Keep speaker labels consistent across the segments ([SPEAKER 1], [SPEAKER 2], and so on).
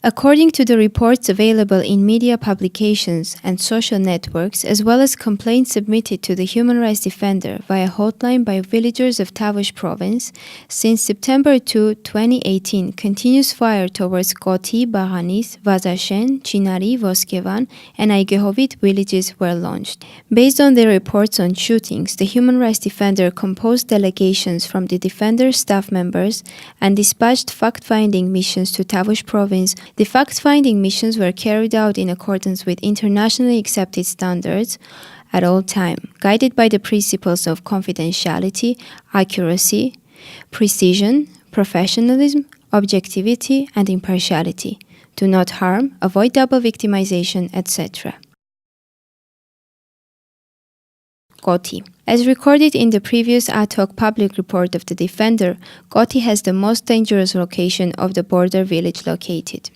[SPEAKER 1] According to the reports available in media publications and social networks, as well as complaints submitted to the human rights defender via hotline by villagers of Tavush province, since September 2, 2018, continuous fire towards Koti, Baghanis, Vazashen, Chinari, Voskevan and Aygehovit villages were launched. Based on the reports on shootings, the human rights defender composed delegations from the defender's staff members and dispatched fact-finding missions to Tavush province. The fact-finding missions were carried out in accordance with internationally accepted standards at all time, guided by the principles of confidentiality, accuracy, precision, professionalism, objectivity, and impartiality. Do not harm, avoid double victimization, etc. Koti. As recorded in the previous ad hoc public report of the defender, Koti has the most dangerous location of the border village located.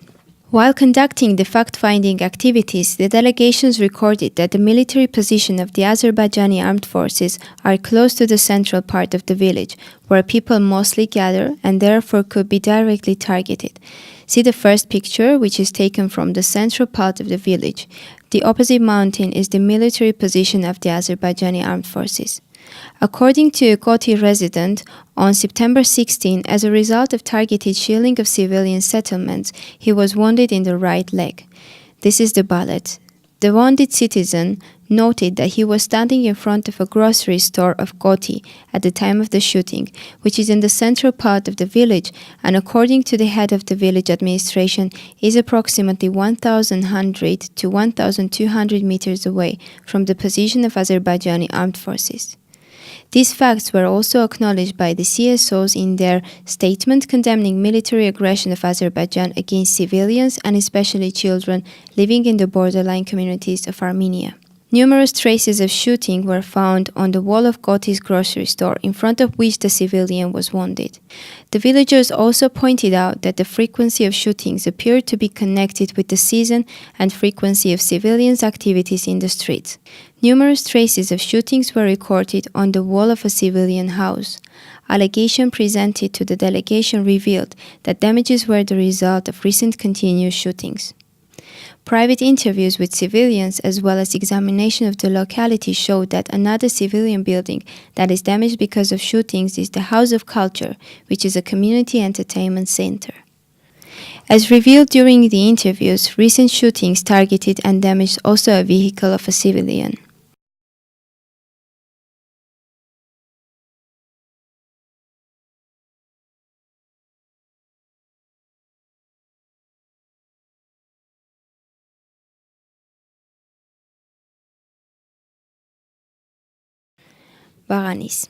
[SPEAKER 1] While conducting the fact-finding activities, the delegations recorded that the military position of the Azerbaijani armed forces are close to the central part of the village, where people mostly gather and therefore could be directly targeted. See the first picture, which is taken from the central part of the village. The opposite mountain is the military position of the Azerbaijani armed forces. According to a Koti resident, on September 16, as a result of targeted shelling of civilian settlements, he was wounded in the right leg. This is the bullet. The wounded citizen noted that he was standing in front of a grocery store of Koti at the time of the shooting, which is in the central part of the village, and according to the head of the village administration, is approximately 1,100 to 1,200 meters away from the position of Azerbaijani armed forces. These facts were also acknowledged by the CSOs in their statement condemning military aggression of Azerbaijan against civilians and especially children living in the borderline communities of Armenia. Numerous traces of shooting were found on the wall of Koti's grocery store, in front of which the civilian was wounded. The villagers also pointed out that the frequency of shootings appeared to be connected with the season and frequency of civilians' activities in the streets. Numerous traces of shootings were recorded on the wall of a civilian house. Allegations presented to the delegation revealed that damages were the result of recent continuous shootings. Private interviews with civilians as well as examination of the locality showed that another civilian building that is damaged because of shootings is the House of Culture, which is a community entertainment center. As revealed during the interviews, recent shootings targeted and damaged also a vehicle of a civilian. Baghanis.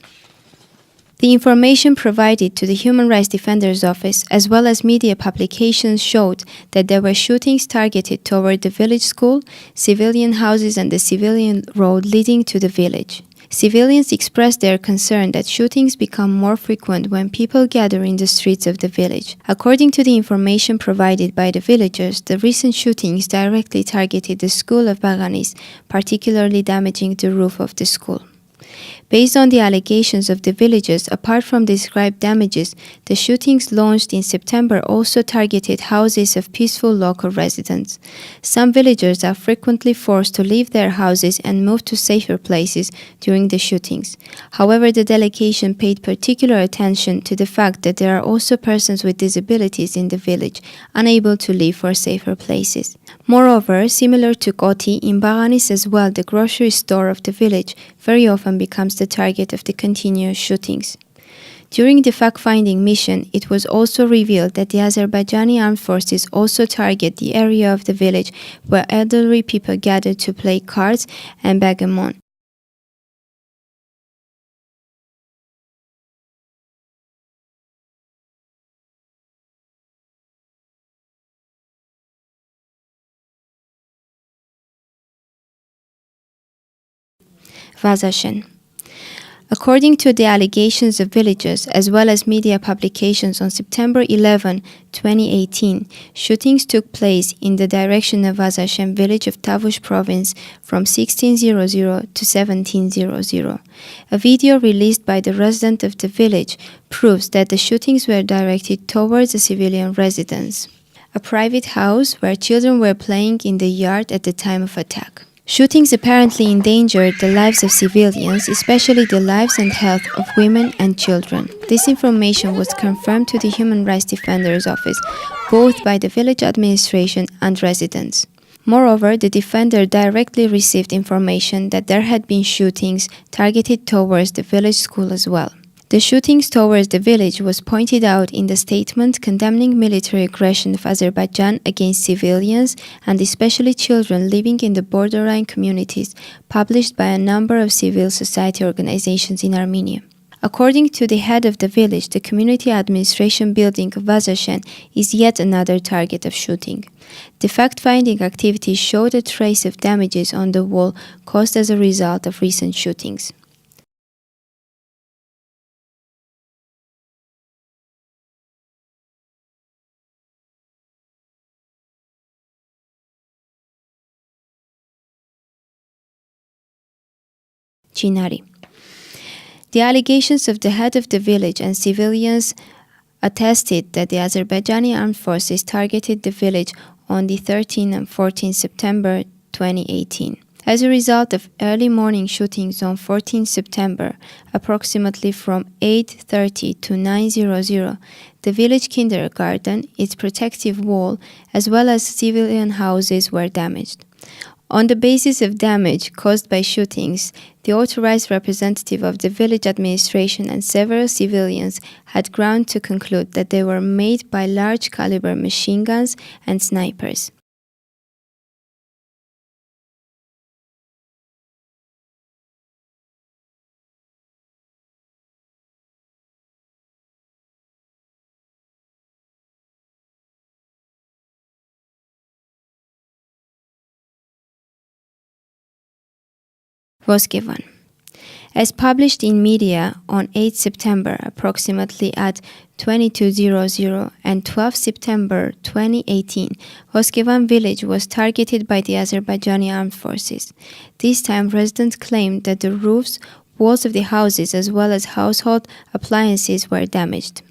[SPEAKER 1] The information provided to the Human Rights Defender's Office as well as media publications showed that there were shootings targeted toward the village school, civilian houses and the civilian road leading to the village. Civilians expressed their concern that shootings become more frequent when people gather in the streets of the village. According to the information provided by the villagers, the recent shootings directly targeted the school of Baghanis, particularly damaging the roof of the school. Based on the allegations of the villagers, apart from described damages, the shootings launched in September also targeted houses of peaceful local residents. Some villagers are frequently forced to leave their houses and move to safer places during the shootings. However, the delegation paid particular attention to the fact that there are also persons with disabilities in the village, unable to leave for safer places. Moreover, similar to Koti, in Baghanis as well, the grocery store of the village very often becomes the target of the continuous shootings. During the fact-finding mission, it was also revealed that the Azerbaijani armed forces also target the area of the village where elderly people gather to play cards and backgammon. Vazashen. According to the allegations of villagers as well as media publications, on September 11, 2018, shootings took place in the direction of Vazashen village of Tavush province from 1600 to 1700. A video released by the resident of the village proves that the shootings were directed towards a civilian residence. a private house where children were playing in the yard at the time of attack. Shootings apparently endangered the lives of civilians, especially the lives and health of women and children. This information was confirmed to the Human Rights Defender's Office, both by the village administration and residents. Moreover, the defender directly received information that there had been shootings targeted towards the village school as well. The shootings towards the village was pointed out in the statement condemning military aggression of Azerbaijan against civilians and especially children living in the borderline communities, published by a number of civil society organizations in Armenia. According to the head of the village, the community administration building of Vazashen is yet another target of shooting. The fact-finding activities showed a trace of damages on the wall caused as a result of recent shootings. Chinari. The allegations of the head of the village and civilians attested that the Azerbaijani armed forces targeted the village on the 13 and 14 September 2018. As a result of early morning shootings on 14 September, approximately from 8:30 to 9:00, the village kindergarten, its protective wall, as well as civilian houses were damaged. On the basis of damage caused by shootings, the authorized representative of the village administration and several civilians had ground to conclude that they were made by large-caliber machine guns and snipers. Voskevan. As published in media on 8 September, approximately at 22:00 and 12 September 2018, Voskevan village was targeted by the Azerbaijani armed forces. This time, residents claimed that the roofs, walls of the houses, as well as household appliances were damaged.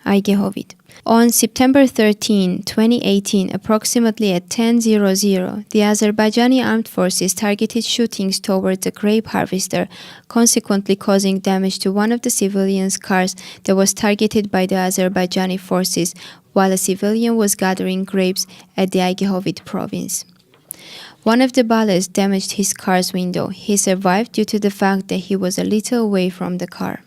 [SPEAKER 1] Aygehovit. On September 13, 2018, approximately at 10:00, the Azerbaijani armed forces targeted shootings towards a grape harvester, consequently causing damage to one of the civilians' cars that was targeted by the Azerbaijani forces while a civilian was gathering grapes at the Aygehovit province. One of the bullets damaged his car's window. He survived due to the fact that he was a little away from the car.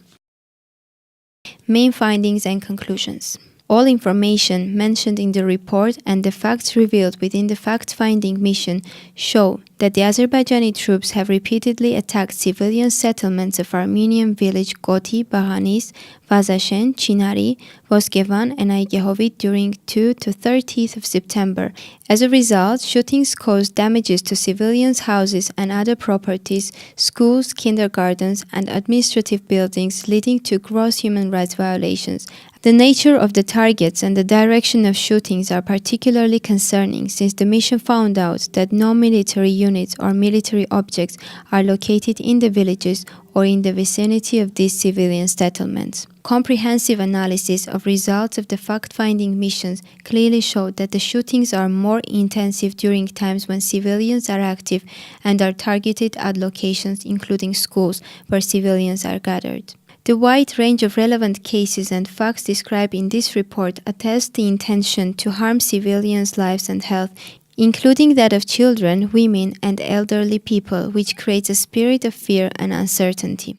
[SPEAKER 1] Main findings and conclusions. All information mentioned in the report and the facts revealed within the fact-finding mission show that the Azerbaijani troops have repeatedly attacked civilian settlements of Armenian village Koti, Baghanis, Vazashen, Chinari, Voskevan and Aygehovit during 2 to 30th of September. As a result, shootings caused damages to civilians' houses and other properties, schools, kindergartens and administrative buildings, leading to gross human rights violations. The nature of the targets and the direction of shootings are particularly concerning since the mission found out that no military units or military objects are located in the villages or in the vicinity of these civilian settlements. Comprehensive analysis of results of the fact-finding missions clearly showed that the shootings are more intensive during times when civilians are active and are targeted at locations including schools where civilians are gathered. The wide range of relevant cases and facts described in this report attest the intention to harm civilians' lives and health, including that of children, women, and elderly people, which creates a spirit of fear and uncertainty.